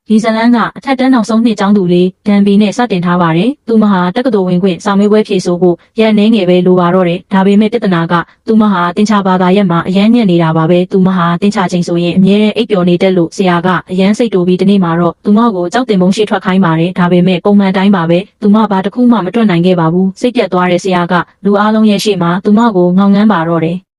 ဒီဇလန်ကအထက်တန်းနောက်ဆုံးနှစ်ကျောင်းသူလေးဒန်ဘီနဲ့စတင်ထားပါတယ်။သူမဟာတက္ကသိုလ်ဝင်ခွင့်စာမေးပွဲဖြေဆိုဖို့ရန်နေငယ်ပဲလိုပါတော့တယ်။ဒါပေမဲ့ပြဿနာကသူမဟာတင်ချဘာသာရက်မှာအရန်ညံ့နေတာပါပဲ။သူမဟာတင်ချချိန်ဆိုရင်အမြဲတမ်းအိပ်ပျော်နေတတ်လို့ဆရာကအရန်စိတ်တူပြီးဒီနေ့မှာတော့သူမကိုကြောက်တင်ပုံရှိထွက်ခိုင်းပါတယ်။ဒါပေမဲ့ပုံမှန်တိုင်းပါပဲ။သူမဘာတစ်ခုမှမတွက်နိုင်ခဲ့ပါဘူး။စိတ်ပြတ်သွားတဲ့ဆရာကလူအားလုံးရဲ့ရှေ့မှာသူမကိုငေါငန်းပါတော့တယ်။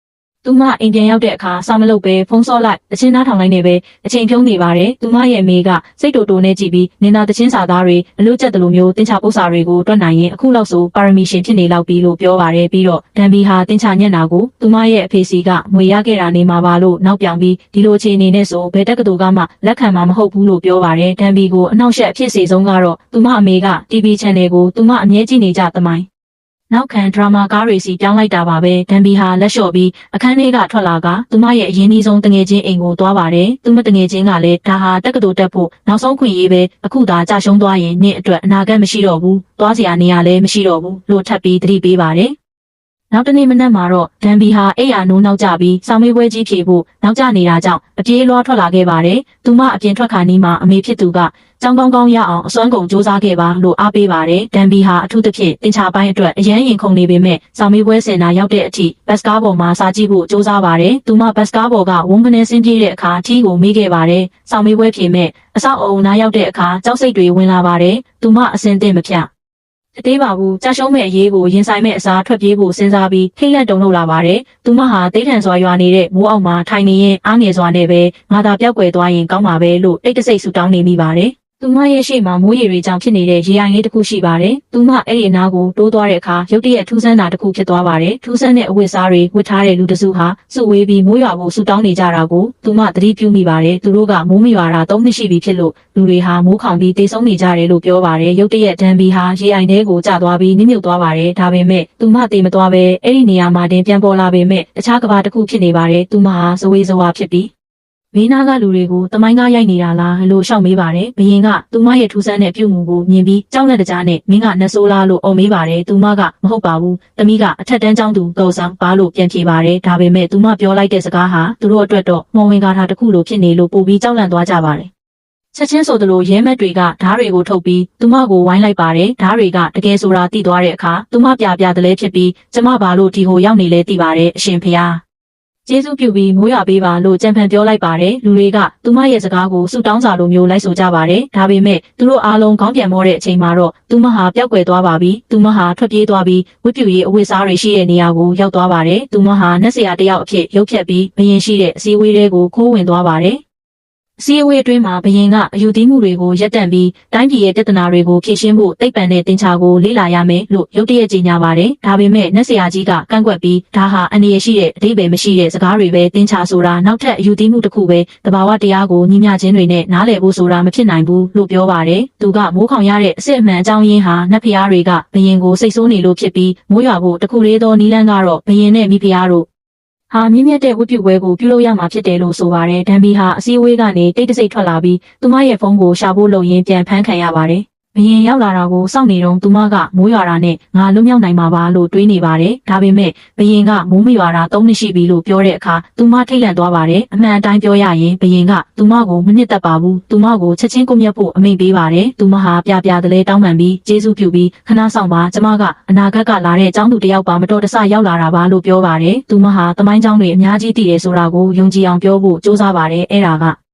သူမအိမ်ပြန်ရောက်တဲ့အခါစာမလုပ်ပဲဖုန်းဆော့လိုက်တချင်းသားထောင်လိုက်နေပဲအချိန်ဖြုံးနေပါတယ်သူမရဲ့အမေကစိတ်တိုနဲ့ကြည့်ပြီးနင်သာတချင်းစာသားတွေအလို့ကျက်တယ်လို့မျိုးတင်ချပု္ပ္ပစာတွေကိုတွက်နိုင်ရင်အခုလောက်ဆိုပါရမီရှင်ဖြစ်နေလောက်ပြီလို့ပြောပါတယ်ပြီးတော့ဒန်ဘီဟာတင်ချညက်နာကိုသူမရဲ့အဖေစီကငွေရခဲ့တာနေမှာပါလို့နောက်ပြောင်ပြီးဒီလိုအခြေအနေနဲ့ဆိုဘယ်တက္ကသိုလ်ကမှလက်ခံမှာမဟုတ်ဘူးလို့ပြောပါတယ်ဒန်ဘီကိုအနောက်ရှက်အဖြစ်စေဆုံးကတော့သူမအမေက TV Channel ကိုသူမအမြဲကြည့်နေကြသမိုင်းနောက်ခံဒရာမာကားတွေစီပြောင်းလိုက်တာပါပဲဒန်ဘီဟာလက်လျှော့ပြီးအခန်းထဲကထွက်လာကသူမရဲ့အရင်ကြီးဆုံးတငယ်ချင်းအိမ်ကိုသွားပါတယ်သူမတငယ်ချင်းကလည်းဒါဟာတက္ကသိုလ်တက်ဖို့နောက်ဆုံးခွင့်ရေးပဲအခုသာကြာရှုံးသွားရင်နေ့အတွက်အနာဂတ်မရှိတော့ဘူးသွားစရာနေရာလည်းမရှိတော့ဘူးလို့ထပ်ပြီးသတိပေးပါတယ်နောက်တနေ့မနက်မှာတော့ဒန်ဘီဟာအိယာနိုးနောက်ကျပြီးစာမေးပွဲကြီးဖြေဖို့နောက်ကျနေတာကြောင့်အပြေးလွှားထွက်လာခဲ့ပါတယ်။သူမအပြင်ထွက်ခါနီးမှာအမေဖြစ်သူကကြောင်းကောင်းကောင်းရအောင်အစွမ်းကုန်စူးစမ်းခဲ့ပါလို့အားပေးပါတယ်။ဒန်ဘီဟာအထူးသဖြင့်တင်ချပိုင်းအတွက်အရန်ရင်ခုန်နေပေမဲ့စာမေးပွဲစင်တာရောက်တဲ့အထိဘတ်စကားဘော်မှာစာကြည့်ဖို့စူးစမ်းပါတယ်။သူမဘတ်စကားဘော်ကဝုန်းကနေဆင်းပြေးတဲ့အခါထီးကိုမေးခဲ့ပါတယ်။စာမေးပွဲဖြေမဲ့အဆောက်အအုံနားရောက်တဲ့အခါကြောက်စိတ်တွေဝင်လာပါတယ်။သူမအစင်သင့်မဖြတ်အသေးပါဘူးကြာရှုံးမဲ့အရေးကိုရင်ဆိုင်မဲ့အစားထွက်ပြေးဖို့စဉ်းစားပြီးထိတ်လန့်တုန်လှုပ်လာပါတယ်။သူမဟာတိတ်ထန်စွာရွာနေတဲ့မိုးအောက်မှာထိုင်နေရင်အားငယ်စွာနဲ့ပဲငါသာပြောက်ကွယ်သွားရင်ကောင်းပါပဲလို့တိတ်တဆိတ်ဆူတောင်းနေမိပါတယ်။သူမရဲ့ရှေ့မှာမိုးရေတွေကြောင့်ဖြစ်နေတဲ့ရေအိုင်လေးတစ်ခုရှိပါတယ်။သူမအဲ့ဒီအနားကိုတိုးသွားတဲ့အခါရုတ်တရက်ထူးဆန်းတာတစ်ခုဖြစ်သွားပါတယ်။ထူးဆန်းတဲ့အဝတ်စားတွေဝတ်ထားတဲ့လူတစုဟာစုဝေးပြီးမိုးရွာဖို့ဆူတောင်းနေကြတာကိုသူမသတိပြုမိပါတယ်။သူတို့ကမိုးမရွာတာ3နှစ်ရှိပြီဖြစ်လို့လူတွေဟာမိုးခေါင်ပြီးတေဆုံးနေကြတယ်လို့ပြောပါတယ်။ရုတ်တရက်ဒန်ဘီဟာရေအိုင်ထဲကိုကျသွားပြီးနစ်မြုပ်သွားပါတယ်။ဒါပေမဲ့သူမတေမသွားပဲအဲ့ဒီနေရာမှာတင်ပြန်ပေါ်လာပေမဲ့တခြားကဘာတစ်ခုဖြစ်နေပါတယ်။သူမဟာဇဝေဇဝါဖြစ်ပြီးဘေးနားကလူတွေကိုတမိုင်းကားရိုက်နေတာလားလို့ရှောက်မေးပါတယ်။ဘယင်ကသူမရဲ့ထူးဆန်းတဲ့ပြုမှုကိုမြင်ပြီးကြောက်လက်တကြားနဲ့မင်းကနတ်ဆိုးလားလို့အော်မေးပါတယ်။သူမကမဟုတ်ပါဘူး။သမီးကအထက်တန်းကျောင်းသူတော်ဆောင်ပါလို့ပြန်ဖြေပါတယ်။ဒါပေမဲ့သူမပြောလိုက်တဲ့စကားဟာသူတို့အတွက်တော့မော်ဝင်ကားထားတစ်ခုလိုဖြစ်နေလို့ပိုပြီးကြောက်လန့်သွားကြပါတယ်။ချက်ချင်းဆိုသလိုရဲမက်တွေကဓားတွေကိုထုတ်ပြီးသူမကိုဝိုင်းလိုက်ပါတယ်။ဓားတွေကတကယ်ဆိုတာသိသွားတဲ့အခါသူမပြတလဲဖြစ်ပြီးကျမဘာလို့ဒီဟိုရောက်နေလဲသိပါတယ်အရှင်ဖေဟာကျေးဇူးပြုပြီးမိုးရွာပေးပါလို့ကြံဖန်ပြောလိုက်ပါတယ်လူတွေကသူမရဲ့စကားကိုဆူတောင်းစာလိုမျိုးလိုက်ဆိုကြပါတယ်ဒါပေမဲ့သူတို့အားလုံးခေါင်းပြန်မောတဲ့အချိန်မှာတော့သူမဟာပျောက်ကွယ်သွားပါပြီသူမဟာထွက်ပြေးသွားပြီးဝတ်ပြူရေးအဝတ်စားတွေရှိတဲ့နေရာကိုရောက်သွားပါတယ်သူမဟာနတ်ဆရာတယောက်အဖြစ်ရုပ်ဖြတ်ပြီးဘယင်ရှိတဲ့အစည်းအဝေးတွေကိုခိုးဝင်သွားပါတယ်အစည်းအဝေးအတွင်းမှာဘယင်ကအယူသီးမှုတွေကိုရပ်တန့်ပြီးတိုင်းပြည်ရဲ့ပြဿနာတွေကိုဖြေရှင်းဖို့တိတ်ပံတဲ့တင်ချာကိုလေ့လာရမယ်လို့ရုတ်တရက်ကြေညာပါတယ်။ဒါပေမဲ့နတ်ဆရာကြီးကကန့်ကွက်ပြီးဒါဟာအန္တရာယ်ရှိတဲ့အဓိပ္ပာယ်မရှိတဲ့စကားတွေပဲတင်ချာဆိုတာနောက်ထပ်အယူသီးမှုတစ်ခုပဲတဘာဝတရားကိုညီမျှခြင်းတွေနဲ့နားလည်ဖို့ဆိုတာမဖြစ်နိုင်ဘူးလို့ပြောပါတယ်။သူကမိုးခေါင်ရတဲ့အစစ်အမှန်အကြောင်းရင်းဟာနတ်ဖျားတွေကဘယင်ကိုစိတ်ဆိုးနေလို့ဖြစ်ပြီးမိုးရွာဖို့တခုလေးသောနီးလန်းကတော့ဘယင်နဲ့မိဖုရားတို့ဟာမြင့်မြတ်တဲ့ဝတ်ပြုပွဲကိုပြုလုပ်ရမှာဖြစ်တယ်လို့ဆိုပါတယ်ဒန်ဘီဟာအစည်းအဝေးကနေတိတ်တဆိတ်ထွက်လာပြီးသူမရဲ့ဖုန်းကိုရှာဖို့လုပ်ရင်းပြန်ဖမ်းခံရပါတယ်ဘယင်ရောက်လာတာကိုစောင့်နေတော့သူမကမိုးရွာတာနဲ့ငါလွတ်မြောက်နိုင်မှာပါလို့တွေးနေပါတယ်ဒါပေမဲ့ဘယင်ကမိုးမရွာတာ3နှစ်ရှိပြီလို့ပြောတဲ့အခါသူမထိတ်လန့်သွားပါတယ်အမှန်အတိုင်းပြောရရင်ဘယင်ကသူမကိုမနစ်သက်ပါဘူးသူမကိုချက်ချင်းကွပ်မျက်ဖို့အမိန့်ပေးပါတယ်သူမဟာပြတလဲတောင်းပန်ပြီးကျေးဇူးပြုပြီးခဏဆောင်ပါကျမကအနာဂတ်ကလာတဲ့ကျောင်းသူတယောက်ပါမတော်တဆရောက်လာတာပါလို့ပြောပါတယ်သူမဟာတမိုင်းကျောင်းတွေအများကြီးတည်တယ်ဆိုတာကိုယုံကြည်အောင်ပြောဖို့စူးစမ်းပါတယ်အဲ့ဒါကအ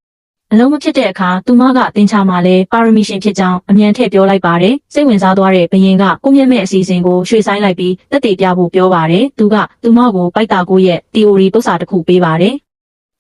လုံးမဖြစ်တဲ့အခါသူမကတင်ချာမှာလဲပါရမီရှင်ဖြစ်ကြောင်းအမြန်ထည့်ပြောလိုက်ပါတယ်စိတ်ဝင်စားသွားတဲ့ဘယင်ကကိုမျက်မဲ့အစီအစဉ်ကိုရွှေ့ဆိုင်လိုက်ပြီးတက်တည်ပြဖို့ပြောပါတယ်သူကသူမကိုပိုက်တာကိုရဲ့ theory ပု္ပ္ပစာတစ်ခုပေးပါတယ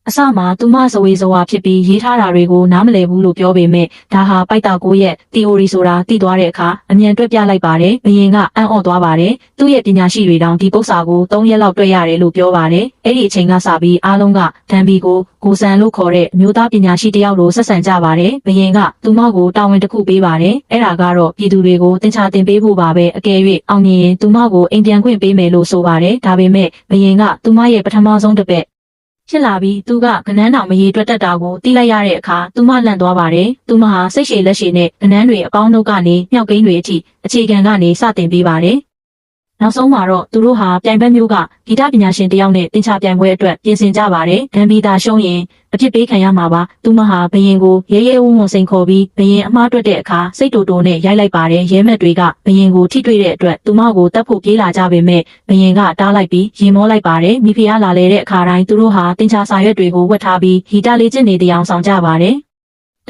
်အစမှာသူမဇဝေဇဝါဖြစ်ပြီးရေးထားတာတွေကိုနားမလည်ဘူးလို့ပြောပေမဲ့ဒါဟာပိုက်တာကိုရဲ့ theory ဆိုတာသိသွားတဲ့အခါအမြန်တွက်ပြလိုက်ပါတယ်ဘယင်ကအံ့ဩသွားပါတယ်သူ့ရဲ့ပညာရှိတွေတောင်ဒီပု္ပ္ပစာကို3ရက်လောက်တွေ့ရတယ်လို့ပြောပါတယ်အဲ့ဒီအချိန်ကစပြီးအားလုံးကဒန်ဘီကိုကိုဆန်လို့ခေါ်တဲ့အမျိုးသားပညာရှိတယောက်လိုဆက်ဆံကြပါတယ်ဘယင်ကသူမကိုတာဝန်တစ်ခုပေးပါတယ်အဲ့ဒါကတော့ပြည်သူတွေကိုသင်ချာတင်ပေးဖို့ပါပဲအကယ်၍အောင်မြင်ရင်သူမကိုအိမ်ပြန်ခွင့်ပေးမယ်လို့ဆိုပါတယ်ဒါပေမဲ့ဘယင်ကသူမရဲ့ပထမဆုံးတစ်ပတ်ဖြစ်လာပြီးသူကကနန်းတော်မရေတွက်တတ်တာကိုသိလိုက်ရတဲ့အခါသူမလန့်သွားပါတယ်သူမဟာစိတ်ရှည်လက်ရှည်နဲ့ကနန်းတွေအပေါင်းတို့ကနေမြောက်ကိန်းတွေအထိအခြေခံကနေစတင်ပေးပါတယ် နောက်ဆုံးမှာတော့သူတို့ဟာပြိုင်ဘက်မျိုးကဂီတပညာရှင်တယောက်နဲ့တင်ချပြိုင်ပွဲအတွက်ပြင်ဆင်ကြပါတယ်။ဒန်ဘီသာရှုံးရင်အဖြစ်ပေးခံရမှာပါ။သူမဟာဘယင်ကိုရဲရဲဝံ့ဝံ့စိန်ခေါ်ပြီးဘယင်အမှားတွက်တဲ့အခါစိတ်တူတူနဲ့ရိုက်လိုက်ပါတယ်။ရဲမက်တွေကဘယင်ကိုထိတွေ့တဲ့အတွက်သူမကိုတတ်ဖို့ပြေးလာကြပေမဲ့ဘယင်ကတားလိုက်ပြီးရင်မောလိုက်ပါတယ်။မိဖုရားလာလေတဲ့အခါတိုင်းသူတို့ဟာတင်ချစာရွက်တွေကိုဝတ်ထားပြီးဂီတလေးကျင့်နေတဲ့အောင်ဆောင်ကြပါတယ်။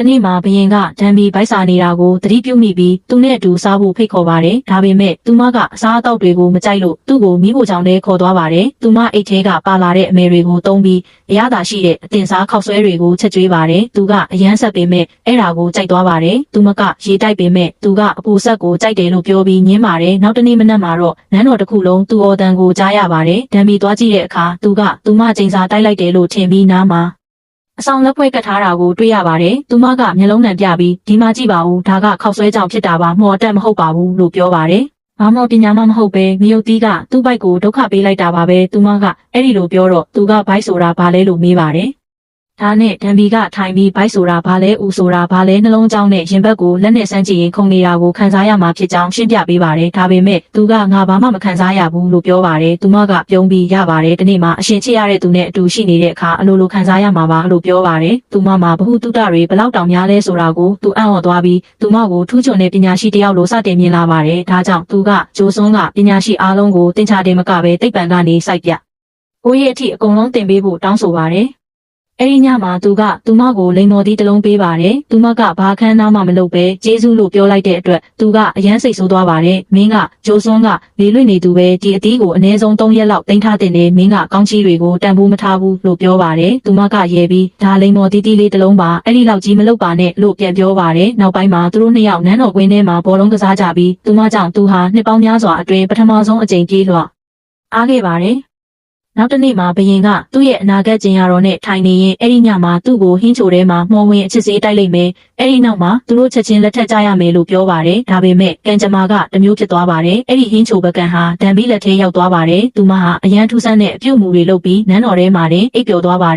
တနေ့မှာဘယင်ကဒန်ဘီဗိုက်စာနေတာကိုသတိပြုမိပြီးသူနဲ့အတူစားဖို့ဖိတ်ခေါ်ပါတယ်။ဒါပေမဲ့သူမကအစားအသောက်တွေကိုမကြိုက်လို့သူ့ကိုမိဖို့ကြောင့်လည်းခေါ်သွားပါတယ်။သူမအိတ်ထဲကပါလာတဲ့အမဲတွေကိုသုံးပြီးအရသာရှိတဲ့အတင်စားခောက်ဆွဲတွေကိုချက်ကျွေးပါတယ်။သူကအရန်ဆက်ပေမဲ့အဲ့ဒါကိုကြိုက်သွားပါတယ်။သူမကရေတိုက်ပေမဲ့သူကအပူဆက်ကိုကြိုက်တယ်လို့ပြောပြီးညင်းပါတယ်။နောက်တနေ့မနက်မှာတော့နန်းတော်တစ်ခုလုံးသူ့အော်တန်ကိုကြားရပါတယ်။ဒန်ဘီသွားကြည့်တဲ့အခါသူမချိန်စာတိုက်လိုက်တယ်လို့ထင်ပြီးနားမှာအဆောင်လက်ဖွဲကတ်ထားတာကိုတွေ့ရပါတယ်။သူမကမျက်လုံးနှံပြပြီးဒီမှာကြည့်ပါဦးဒါကခောက်ဆွဲကြောင်ဖြစ်တာပါမော်တက်မဟုတ်ပါဘူးလို့ပြောပါတယ်။ဘာမှပညာမှမဟုတ်ပဲငရုတ်သီးကသူ့ဘိုက်ကိုဒုက္ခပေးလိုက်တာပါပဲ။သူမကအဲ့ဒီလိုပြောတော့သူကဘိုက်ဆိုတာဘာလဲလို့မေးပါတယ်။ဒါနဲ့ဒန်ဘီကထိုင်ပြီးဘိုက်ဆိုတာဘာလဲဦးဆိုတာဘာလဲနှလုံးကြောင်းနဲ့ရင်ဘတ်ကိုလက်နဲ့ဆန်းကြည့်ရင်ခုန်နေတာကိုခံစားရမှာဖြစ်ကြောင်းရှင်းပြပေးပါတယ်။ဒါပေမဲ့သူကငါဘာမှမခံစားရဘူးလို့ပြောပါတယ်။သူမကပြုံးပြီးရပါတယ်။ဒီနေ့မှာအရှင်ချစ်ရတဲ့သူနဲ့အတူရှိနေတဲ့အခါအလိုလိုခံစားရမှာပါလို့ပြောပါတယ်။သူမမှာဘ ഹു တုတတွေဘလောက်တောင်များလဲဆိုတာကိုသူအံ့ဩသွားပြီးသူမကိုထူးချွန်တဲ့ပညာရှိတစ်ယောက်လိုစတင်မြင်လာပါတယ်။ဒါကြောင့်သူကဂျိုးစွန်းကပညာရှိအားလုံးကိုတင်ချတယ်မကပဲသိပ္ပံကနေစိုက်ပြ။ကိုရဲ့အထိအကုန်လုံးတင်ပေးဖို့တောင်းဆိုပါတယ်။အဲ့ဒီညမှာသူမကိုလိန်မော်သီးတစ်လုံးပေးပါတယ်။သူမကဘာခန်းသားမှမလုပ်ပဲကျေးဇူးလို့ပြောလိုက်တဲ့အတွက်သူကအယမ်းစိတ်ဆိုးသွားပါတယ်။မင်းကဂျိုးစွန်းကလေလွင့်နေသူပဲဒီအသီးကိုအနည်းဆုံး3ရက်လောက်တင်ထားတင်နေမင်းကကောင်းချီးတွေကိုတန်ဖိုးမထားဘူးလို့ပြောပါတယ်။သူမကရဲပြီးဒါလိန်မော်သီးလေးတစ်လုံးပါအဲ့ဒီလောက်ကြီးမလုပ်ပါနဲ့လို့ပြန်ပြောပါတယ်။နောက်ပိုင်းမှာသူတို့နှစ်ယောက်နန်းတော်ကွင်းထဲမှာဘောလုံးကစားကြပြီးသူမကြောင့်သူဟာနှစ်ပေါင်းများစွာအတွင်းပထမဆုံးအကြိမ်ပြေးလွှတ်အားခဲ့ပါတယ်။နောက်တနေ့မှာဘယင်ကသူ့ရဲ့အနာဂတ်ကျင်ရတော်နဲ့ထိုင်နေရင်အဲ့ဒီညမှာသူ့ကိုဟင်းချိုထဲမှာမှော်ဝင်အချစ်စေးတိုက်လိုက်မယ်။အဲ့ဒီနောက်မှာသူတို့ချက်ချင်းလက်ထပ်ကြရမယ်လို့ပြောပါတယ်။ဒါပေမဲ့ကံကြမ္မာကတမျိုးဖြစ်သွားပါတယ်။အဲ့ဒီဟင်းချိုပကံဟာဒန်ဘီလက်ထဲရောက်သွားပါတယ်။သူမဟာအရန်ထူးဆန်းတဲ့အပြုတ်မှုတွေလုပ်ပြီးနန်းတော်ထဲမှာတင်အိပ်ပျော်သွားပါတယ်